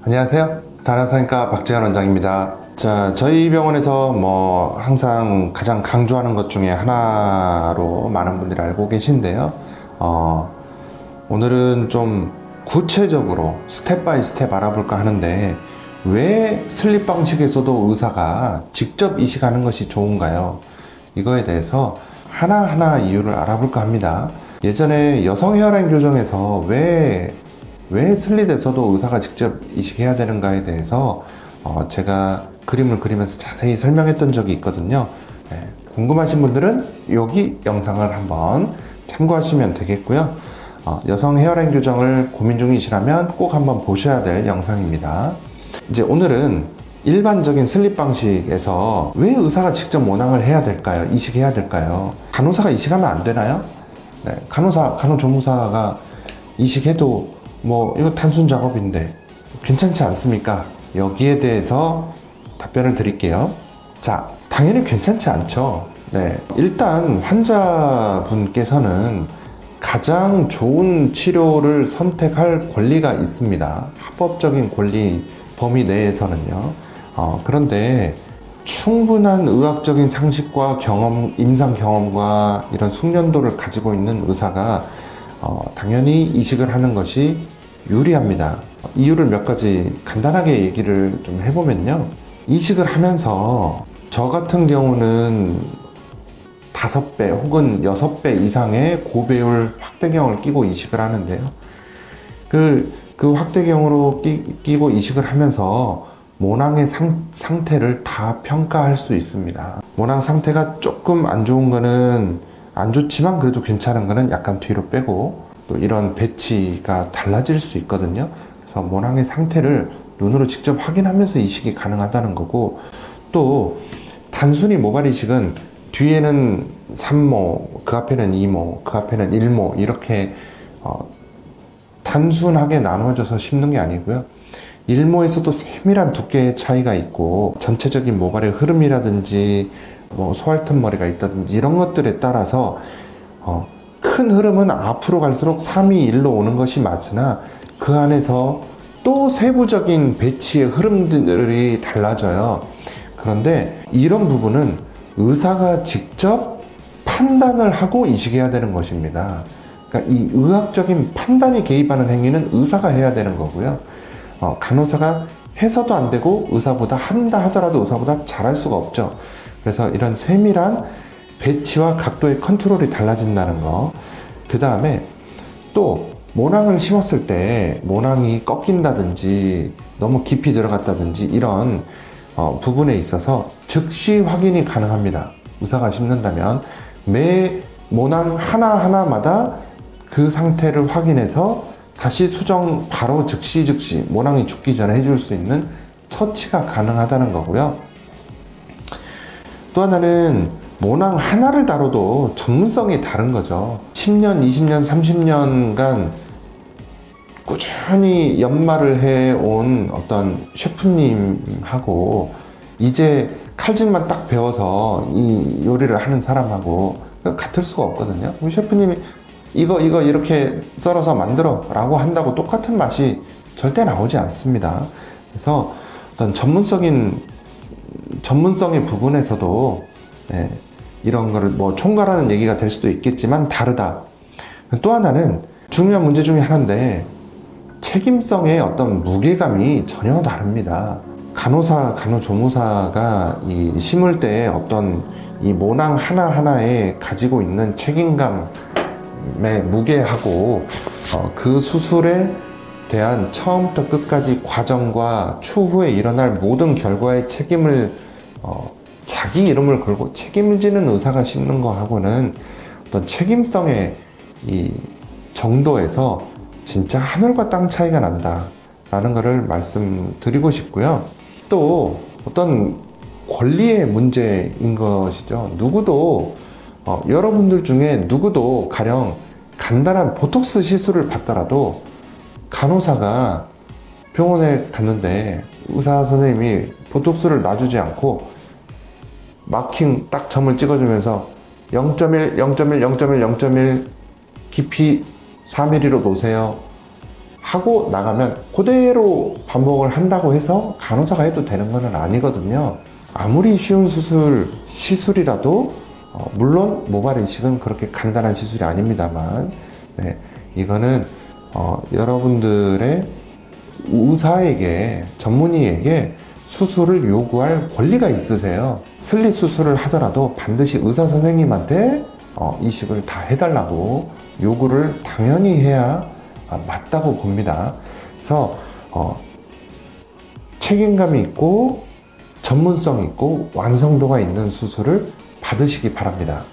안녕하세요. 다나성형외과 박재현 원장입니다. 자, 저희 병원에서 항상 가장 강조하는 것 중에 하나로 많은 분들이 알고 계신데요. 오늘은 좀 구체적으로 스텝 바이 스텝 알아볼까 하는데, 왜 슬립 방식에서도 의사가 직접 이식하는 것이 좋은가요? 이거에 대해서 하나하나 이유를 알아볼까 합니다. 예전에 여성 헤어라인 교정에서 왜 슬릿에서도 의사가 직접 이식해야 되는가에 대해서 제가 그림을 그리면서 자세히 설명했던 적이 있거든요. 궁금하신 분들은 여기 영상을 한번 참고하시면 되겠고요. 여성 헤어라인 교정을 고민 중이시라면 꼭 한번 보셔야 될 영상입니다. 이제 오늘은 일반적인 슬립 방식에서 왜 의사가 직접 모낭을 해야 될까요? 이식해야 될까요? 간호사가 이식하면 안 되나요? 간호조무사가 이식해도 이거 단순 작업인데 괜찮지 않습니까? 여기에 대해서 답변을 드릴게요. 자, 당연히 괜찮지 않죠. 일단 환자분께서는 가장 좋은 치료를 선택할 권리가 있습니다. 합법적인 권리 범위 내에서는요. 그런데 충분한 의학적인 상식과 경험, 임상 경험과 이런 숙련도를 가지고 있는 의사가 당연히 이식을 하는 것이 유리합니다. 이유를 몇 가지 간단하게 얘기를 좀 해보면요. 이식을 하면서 저 같은 경우는 5배 혹은 6배 이상의 고배율 확대경을 끼고 이식을 하는데요. 그 확대경으로 끼고 이식을 하면서 모낭의 상태를 다 평가할 수 있습니다. 모낭 상태가 조금 안 좋은 거는, 안 좋지만 그래도 괜찮은 거는 약간 뒤로 빼고, 또 이런 배치가 달라질 수 있거든요. 그래서 모낭의 상태를 눈으로 직접 확인하면서 이식이 가능하다는 거고, 또 단순히 모발 이식은 뒤에는 3모, 그 앞에는 2모, 그 앞에는 1모 이렇게 단순하게 나눠져서 심는 게 아니고요. 1모에서도 세밀한 두께의 차이가 있고, 전체적인 모발의 흐름이라든지 소알튼 머리가 있다든지 이런 것들에 따라서 큰 흐름은 앞으로 갈수록 3이 1로 오는 것이 맞으나, 그 안에서 또 세부적인 배치의 흐름들이 달라져요. 그런데 이런 부분은 의사가 직접 판단을 하고 이식해야 되는 것입니다. 그러니까 이 의학적인 판단이 개입하는 행위는 의사가 해야 되는 거고요. 간호사가 해서도 안 되고 의사보다 한다 하더라도 의사보다 잘할 수가 없죠. 그래서 이런 세밀한 배치와 각도의 컨트롤이 달라진다는 거. 그 다음에 또 모낭을 심었을 때 모낭이 꺾인다든지 너무 깊이 들어갔다든지 이런 부분에 있어서 즉시 확인이 가능합니다. 의사가 심는다면 매 모낭 하나하나마다 그 상태를 확인해서 다시 수정 바로 즉시 모낭이 죽기 전에 해줄 수 있는 처치가 가능하다는 거고요. 또 하나는 모낭 하나를 다뤄도 전문성이 다른 거죠. 10년, 20년, 30년간 꾸준히 연마를 해온 어떤 셰프님하고 이제 칼질만 딱 배워서 이 요리를 하는 사람하고 같을 수가 없거든요. 셰프님이 이거 이렇게 썰어서 만들어 라고 한다고 똑같은 맛이 절대 나오지 않습니다. 그래서 어떤 전문성의 부분에서도 이런 거를 총괄하는 얘기가 될 수도 있겠지만 다르다. 또 하나는 중요한 문제 중에 하나인데, 책임성의 어떤 무게감이 전혀 다릅니다. 간호조무사가 이 심을 때 어떤 이 모낭 하나하나에 가지고 있는 책임감의 무게하고 그 수술에 대한 처음부터 끝까지 과정과 추후에 일어날 모든 결과의 책임을 자기 이름을 걸고 책임지는 의사가 심는 거하고는 어떤 책임성의 이 정도에서 진짜 하늘과 땅 차이가 난다 라는 것을 말씀드리고 싶고요. 또 어떤 권리의 문제인 것이죠. 누구도 여러분들 중에 누구도 가령 간단한 보톡스 시술을 받더라도 간호사가 병원에 갔는데 의사 선생님이 보톡스를 놔주지 않고 마킹 딱 점을 찍어주면서 0.1, 0.1, 0.1, 0.1 깊이 4mm로 놓으세요 하고 나가면 그대로 반복을 한다고 해서 간호사가 해도 되는 건 아니거든요. 아무리 쉬운 시술이라도 물론 모발 이식은 그렇게 간단한 시술이 아닙니다만, 네, 이거는 여러분들의 의사에게, 전문의에게 수술을 요구할 권리가 있으세요. 슬릿 수술을 하더라도 반드시 의사 선생님한테 이식을 다 해달라고 요구를 당연히 해야 맞다고 봅니다. 그래서 책임감이 있고 전문성 있고 완성도가 있는 수술을 받으시기 바랍니다.